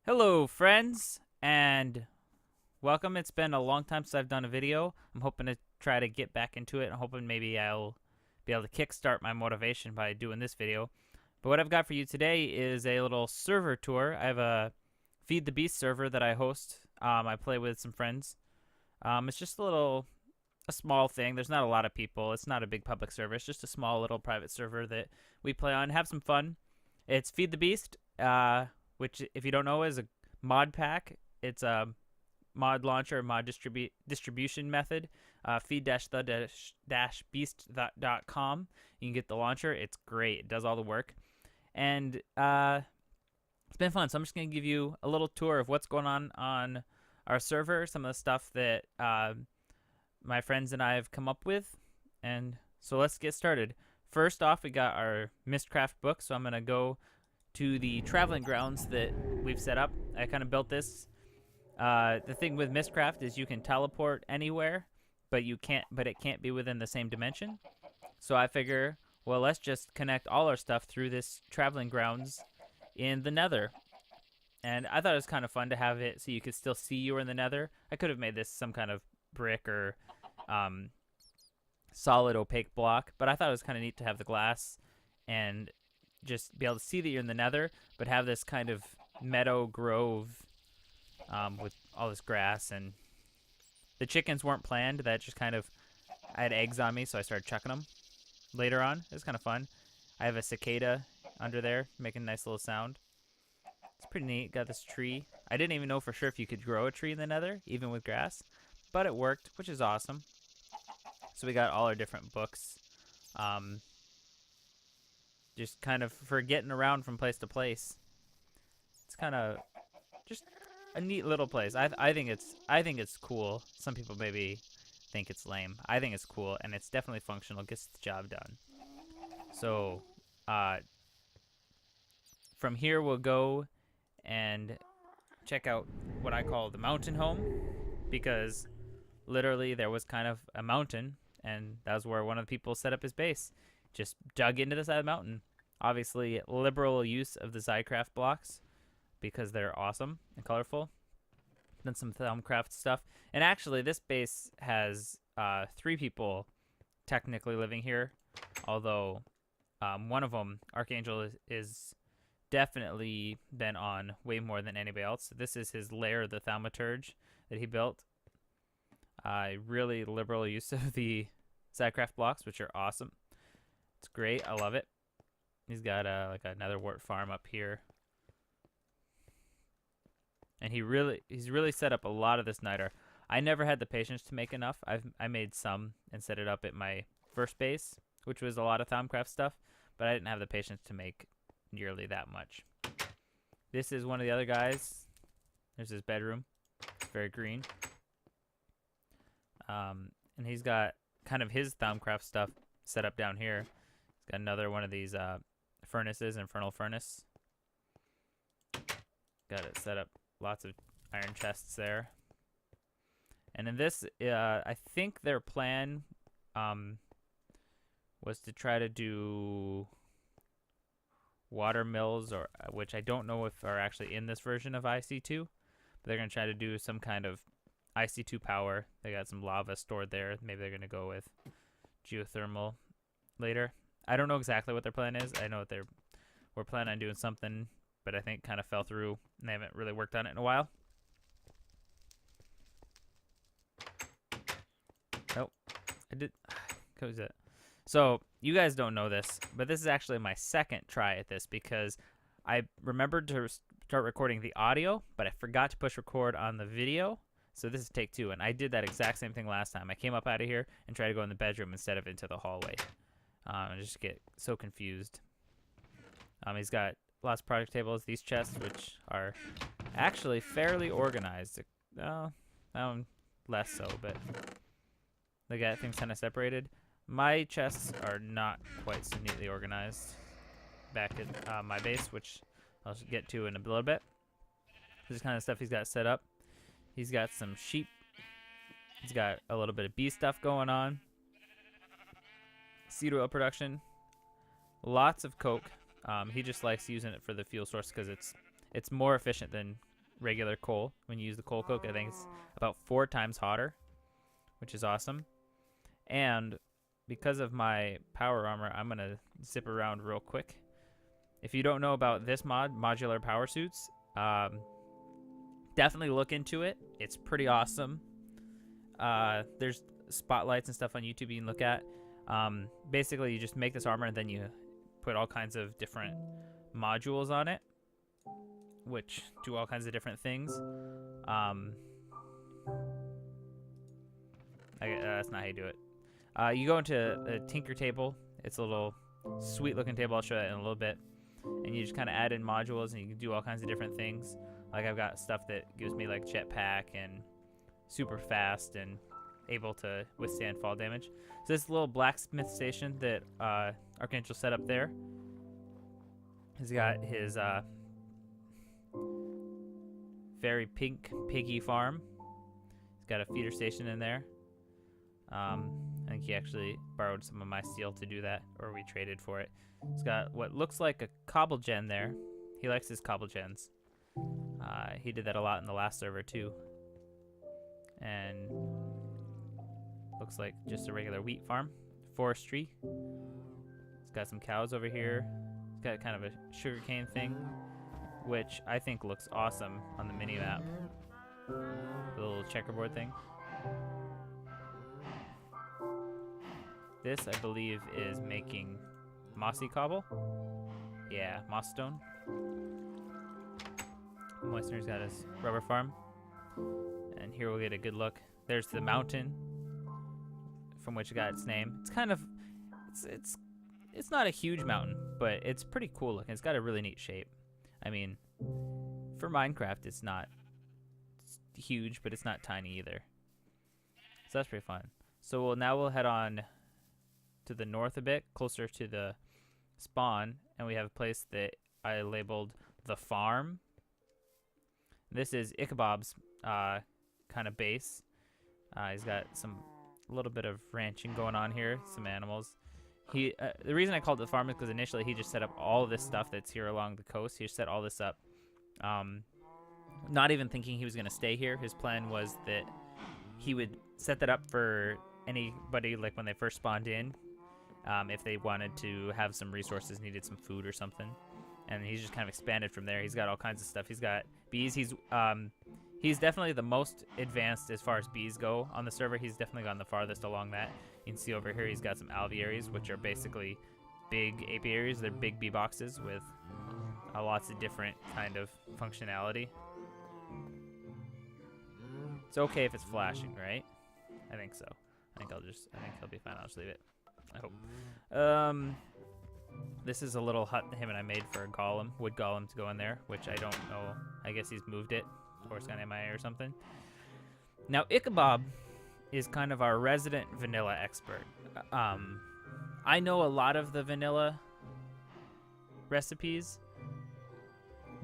Hello, friends, and welcome. It's been a long time since I've done a video. I'm hoping to try to get back into it. I'm hoping maybe I'll be able to kickstart my motivation by doing this video. But what I've got for you today is a little server tour. I have a Feed the Beast server that I host. I play with some friends. It's just a small thing. There's not a lot of people. It's not a big public server. It's just a small little private server that we play on, have some fun. It's Feed the Beast. Which, if you don't know, is a mod pack. It's a mod launcher, distribution method. Feed-the-beast.com. You can get the launcher. It's great. It does all the work. And it's been fun. So I'm just going to give you a little tour of what's going on our server, some of the stuff that my friends and I have come up with. And so let's get started. First off, we got our Mistcraft book. So I'm going to go to the traveling grounds that we've set up. I kind of built this. The thing with Mistcraft is you can teleport anywhere, but it can't be within the same dimension. So I figure, well, let's just connect all our stuff through this traveling grounds in the Nether. And I thought it was kind of fun to have it so you could still see you were in the Nether. I could have made this some kind of brick or solid opaque block, but I thought it was kind of neat to have the glass and just be able to see that you're in the Nether, but have this kind of meadow grove with all this grass. And the chickens weren't planned. That just kind of, I had eggs on me, so I started chucking them later on. It was kind of fun. I have a cicada under there making a nice little sound. It's pretty neat. Got this tree. I didn't even know for sure if you could grow a tree in the Nether, even with grass, but it worked, which is awesome. So we got all our different books. Just kind of for getting around from place to place. It's kind of just a neat little place. I think it's cool. Some people maybe think it's lame. I think it's cool, and it's definitely functional. Gets the job done. So from here we'll go and check out what I call the mountain home, because literally there was kind of a mountain, and that was where one of the people set up his base. Just dug into the side of the mountain. Obviously, liberal use of the Zycraft blocks because they're awesome and colorful. Done some Thelmcraft stuff. And actually, this base has 3 people technically living here, although one of them, Archangel, is definitely been on way more than anybody else. This is his lair, the Thaumaturge, that he built. Really liberal use of the Zycraft blocks, which are awesome. It's great. I love it. He's got like another wart farm up here, and he's really set up a lot of this niter. I never had the patience to make enough. I made some and set it up at my first base, which was a lot of Thaumcraft stuff, but I didn't have the patience to make nearly that much. This is one of the other guys. There's his bedroom. It's very green. And he's got kind of his Thaumcraft stuff set up down here. Got another one of these furnaces, infernal furnace. Got it set up, lots of iron chests there. And in this, I think their plan was to try to do water mills, or which I don't know if are actually in this version of IC2, but they're going to try to do some kind of IC2 power. They got some lava stored there. Maybe they're going to go with geothermal later. I don't know exactly what their plan is. I know that we're planning on doing something, but I think kind of fell through, and they haven't really worked on it in a while. Nope. I did. What was it? So, you guys don't know this, but this is actually my second try at this, because I remembered to start recording the audio, but I forgot to push record on the video. So this is take 2, and I did that exact same thing last time. I came up out of here and tried to go in the bedroom instead of into the hallway. I just get so confused. He's got lots of product tables, these chests, which are actually fairly organized. That one less so, but they got things kind of separated. My chests are not quite so neatly organized back at my base, which I'll get to in a little bit. This is kind of stuff he's got set up. He's got some sheep. He's got a little bit of bee stuff going on. Seed oil production. Lots of coke. He just likes using it for the fuel source because it's more efficient than regular coal. When you use the coal coke, I think it's about 4 times hotter, which is awesome. And because of my power armor, I'm going to zip around real quick. If you don't know about this mod, modular power suits, definitely look into it. It's pretty awesome. There's spotlights and stuff on YouTube you can look at. Basically, you just make this armor and then you put all kinds of different modules on it, which do all kinds of different things. That's not how you do it. You go into a tinker table. It's a little sweet looking table. I'll show that in a little bit. And you just kind of add in modules and you can do all kinds of different things. Like I've got stuff that gives me like jetpack and super fast and able to withstand fall damage. So this little blacksmith station that Archangel set up there, he's got his very pink piggy farm. He's got a feeder station in there. I think he actually borrowed some of my steel to do that, or we traded for it. He's got what looks like a cobble gen there. He likes his cobble gens. He did that a lot in the last server too. And looks like just a regular wheat farm. Forestry. He's got some cows over here. He's got kind of a sugarcane thing, which I think looks awesome on the mini map. The little checkerboard thing. This, I believe, is making mossy cobble. Yeah, moss stone. Moistener's got his rubber farm. And here we'll get a good look. There's the mountain from which it got its name. It's kind of, it's not a huge mountain, but it's pretty cool looking. It's got a really neat shape. I mean, for Minecraft, it's not huge, but it's not tiny either. So that's pretty fun. So now we'll head on to the north a bit, closer to the spawn, and we have a place that I labeled the farm. This is Ichabod's kind of base. He's got a little bit of ranching going on here, some animals. The reason I called it the farm is because initially he just set up all of this stuff that's here along the coast. He just set all this up, not even thinking he was going to stay here. His plan was that he would set that up for anybody, like when they first spawned in, if they wanted to have some resources, needed some food or something. And he's just kind of expanded from there. He's got all kinds of stuff. He's got bees. He's definitely the most advanced as far as bees go on the server. He's definitely gone the farthest along that. You can see over here he's got some alvearies, which are basically big apiaries. They're big bee boxes with lots of different kind of functionality. It's okay if it's flashing, right? I think so. I think he'll be fine. I'll just leave it. I hope. This is a little hut him and I made for a golem, wood golem to go in there, which I don't know. I guess he's moved it, or it's gone MIA or something. Now Ichabod is kind of our resident vanilla expert. I know a lot of the vanilla recipes,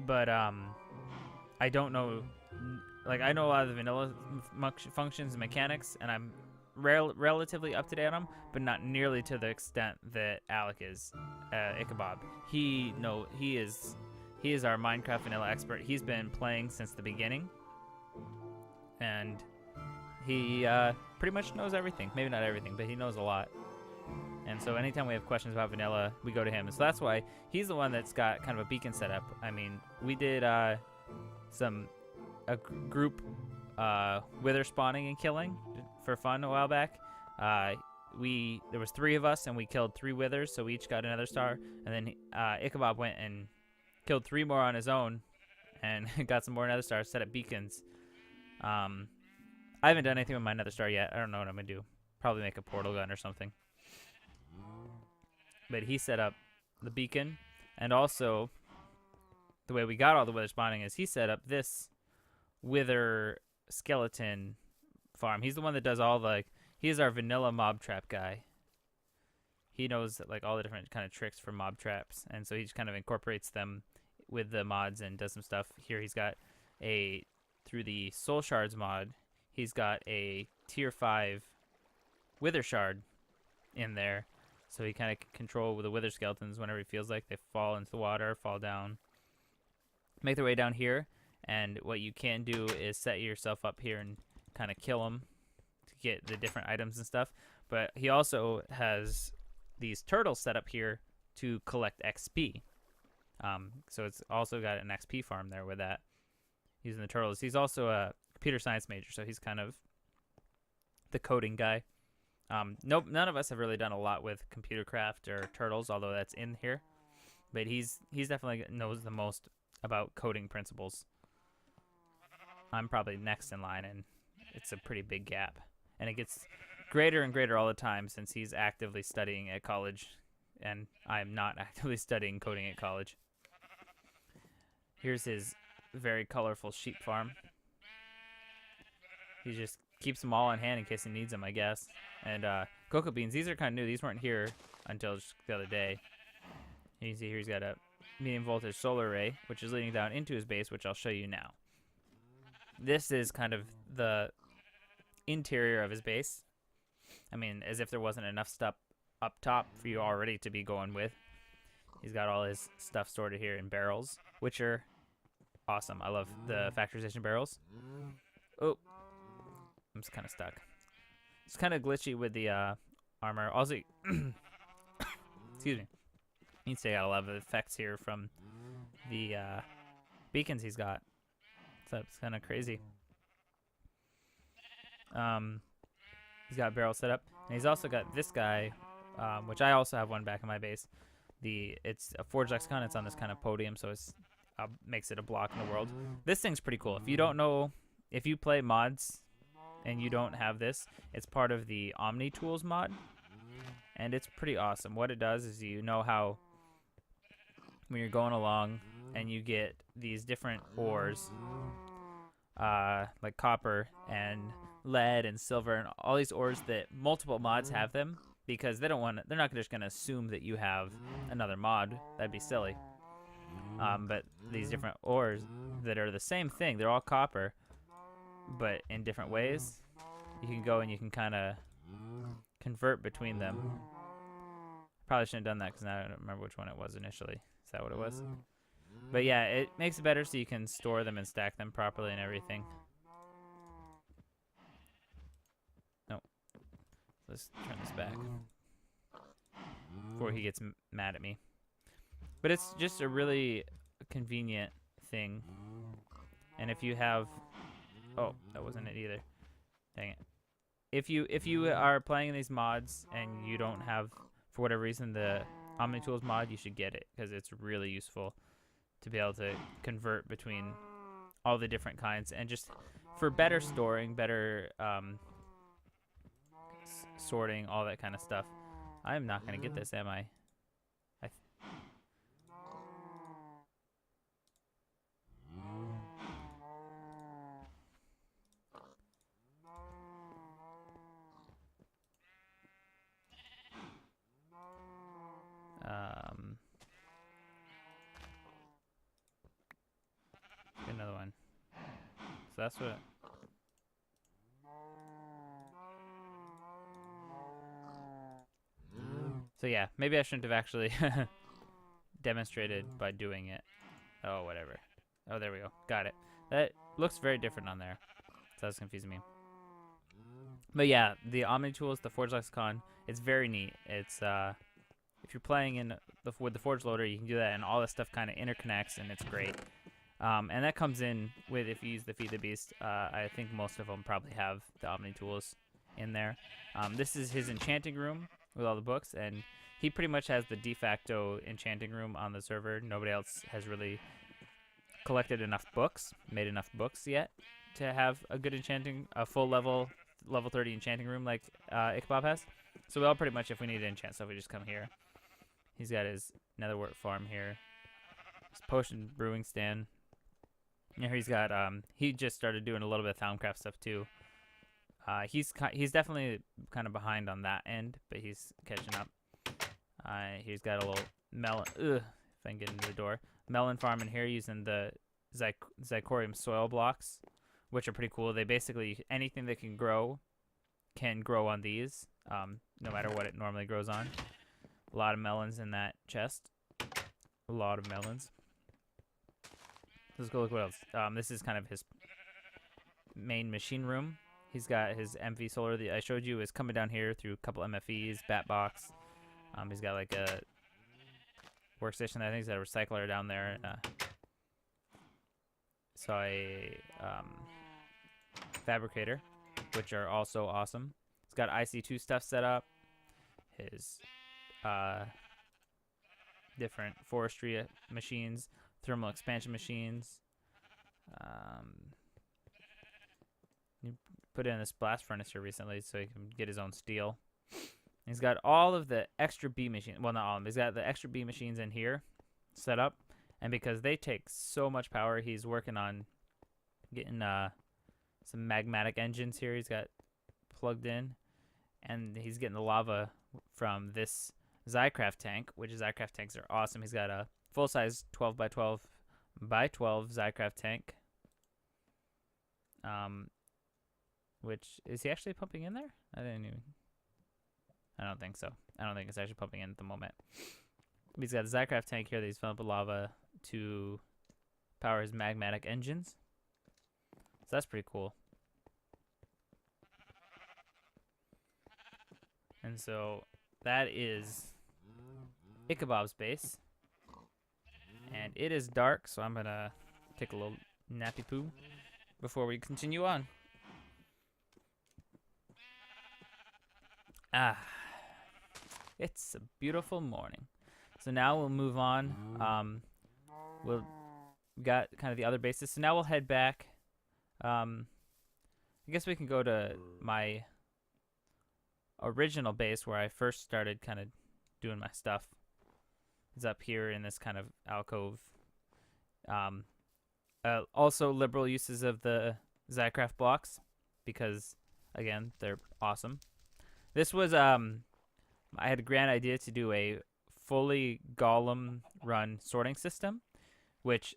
but I don't know. Like, I know a lot of the vanilla functions and mechanics, and I'm relatively up to date on them, but not nearly to the extent that Alec is. Ichabod. He is our Minecraft vanilla expert. He's been playing since the beginning, and he pretty much knows everything. Maybe not everything, but he knows a lot. And so anytime we have questions about vanilla, we go to him. And so that's why he's the one that's got kind of a beacon set up. I mean, we did a group wither spawning and killing for fun a while back. There was 3 of us, and we killed 3 withers, so we each got another star. And then Ichabod went and killed 3 more on his own, and got some more nether stars, set up beacons. I haven't done anything with my nether star yet. I don't know what I'm gonna do. Probably make a portal gun or something. But he set up the beacon, and also the way we got all the wither spawning is he set up this wither skeleton farm. He's the one that does all the, he is our vanilla mob trap guy. He knows like all the different kind of tricks for mob traps, and so he just kind of incorporates them with the mods and does some stuff. Here he's got through the soul shards mod, he's got a tier 5 wither shard in there, so he kind of can control with the wither skeletons whenever he feels like they fall into the water, fall down, make their way down here. And what you can do is set yourself up here and kind of kill them to get the different items and stuff. But he also has these turtles set up here to collect XP. So it's also got an XP farm there with that, using the turtles. He's also a computer science major, so he's kind of the coding guy. Nope, none of us have really done a lot with computer craft or turtles, although that's in here. But he's definitely knows the most about coding principles. I'm probably next in line, and it's a pretty big gap. And it gets greater and greater all the time since he's actively studying at college, and I'm not actively studying coding at college. Here's his very colorful sheep farm. He just keeps them all on hand in case he needs them, I guess. And cocoa beans, these are kind of new. These weren't here until just the other day. You can see here he's got a medium voltage solar array, which is leading down into his base, which I'll show you now. This is kind of the interior of his base. I mean, as if there wasn't enough stuff up top for you already to be going with. He's got all his stuff stored here in barrels, which are awesome. I love the factorization barrels. Oh, I'm just kind of stuck. It's kind of glitchy with the armor. Also, excuse me. You can see I got a lot of effects here from the beacons he's got. So it's kind of crazy. He's got a barrel set up, and he's also got this guy, which I also have one back in my base. It's a Forge Lexicon. It's on this kind of podium, so it's makes it a block in the world. This thing's pretty cool. If you don't know, if you play mods and you don't have this, it's part of the Omni Tools mod, and it's pretty awesome. What it does is, you know how when you're going along and you get these different ores, like copper and lead and silver and all these ores, that multiple mods have them because they're not just going to assume that you have another mod. That'd be silly. But these different ores that are the same thing, they're all copper, but in different ways. You can go and you can kind of convert between them. Probably shouldn't have done that because now I don't remember which one it was initially. Is that what it was? But yeah, it makes it better so you can store them and stack them properly and everything. No. Let's turn this back before he gets mad at me. But it's just a really convenient thing. And if you have... Oh, that wasn't it either. Dang it. If you are playing these mods and you don't have, for whatever reason, the Omni Tools mod, you should get it because it's really useful to be able to convert between all the different kinds, and just for better storing, better sorting, all that kind of stuff. I'm not going to get this, am I? Another one. So that's what. So yeah, maybe I shouldn't have actually demonstrated by doing it. Oh, whatever. Oh, there we go. Got it. That looks very different on there. So that's confusing me. But yeah, the Omni Tools, the Forge Lexicon, it's very neat. It's if you're playing in with the Forge Loader, you can do that, and all this stuff kind of interconnects, and it's great. And that comes in with, if you use the Feed the Beast, I think most of them probably have the Omni Tools in there. This is his enchanting room with all the books, and he pretty much has the de facto enchanting room on the server. Nobody else has really collected enough books, made enough books yet to have a good enchanting, a full level 30 enchanting room like Ichabod has. So we all pretty much, if we need to enchant stuff, we just come here. He's got his netherwort farm here, his potion brewing stand. Here he's got he just started doing a little bit of Thaumcraft stuff too. He's definitely kind of behind on that end, but he's catching up. He's got a little melon. If I can get into the door, melon farm in here using the Zicorium soil blocks, which are pretty cool. They basically, anything that can grow on these, no matter what it normally grows on. A lot of melons in that chest. A lot of melons. Let's go look what else. This is kind of his main machine room. He's got his MV solar that I showed you is coming down here through a couple MFEs, bat box. He's got like a workstation. I think he's got a recycler down there. So a fabricator, which are also awesome. He's got IC2 stuff set up. His different forestry machines, thermal expansion machines. You put in this blast furnace here recently so he can get his own steel. He's got all of the extra B machines. Well, not all of them. He's got the extra B machines in here set up. And because they take so much power, he's working on getting some magmatic engines here. He's got plugged in. And he's getting the lava from this Zycraft tank, which Zycraft tanks are awesome. He's got a full-size 12 by 12 by 12 Zycraft tank. Which, is he actually pumping in there? I don't think so. I don't think it's actually pumping in at the moment. He's got a Zycraft tank here that he's filling up with lava to power his magmatic engines. So that's pretty cool. And so that is Ichabod's base. And it is dark, so I'm going to take a little nappy poo before we continue on. It's a beautiful morning. So now we'll move on. We got kind of the other bases. So now we'll head back. I guess we can go to my original base where I first started kind of doing my stuff. It's up here in this kind of alcove. Also liberal uses of the Zycraft blocks because, again, they're awesome. This was, I had a grand idea to do a fully golem run sorting system, which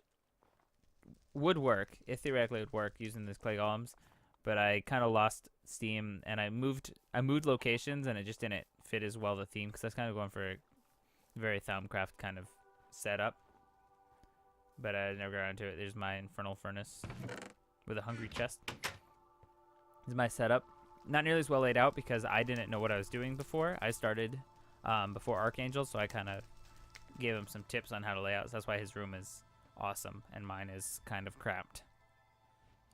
would work. It theoretically would work using these clay golems, but I kind of lost steam and I moved locations and it just didn't fit as well the theme because I was kind of going for a very Thaumcraft kind of setup. But I never got around to it. There's my infernal furnace with a hungry chest. This is my setup. Not nearly as well laid out because I didn't know what I was doing before. I started before Archangel, so I kind of gave him some tips on how to lay out. So that's why his room is awesome and mine is kind of cramped.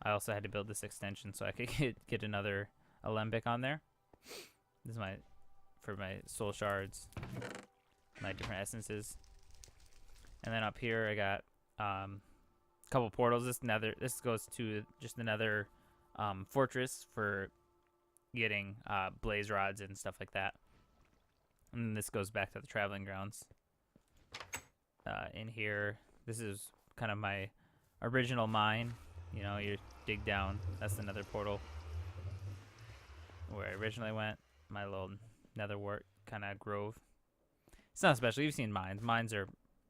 I also had to build this extension so I could get another alembic on there. This is for my soul shards, my different essences. And then up here I got a couple portals. This goes to just another fortress for getting blaze rods and stuff like that. And this goes back to the traveling grounds. In here, this is kind of my original mine. You know, you dig down. That's another portal where I originally went. My little netherwart kind of grove. It's not special. You've seen mines. Mines are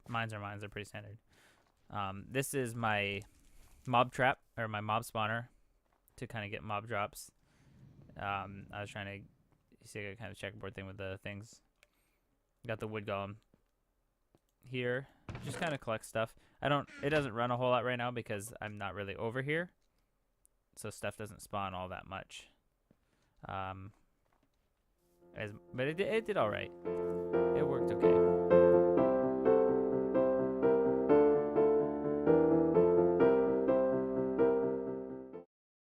pretty standard. This is my mob trap or my mob spawner to kind of get mob drops. I was trying to see a kind of checkerboard thing with the things. Got the wood golem here. Just kind of collect stuff. It doesn't run a whole lot right now because I'm not really over here. So stuff doesn't spawn all that much. But it did all right. It worked okay.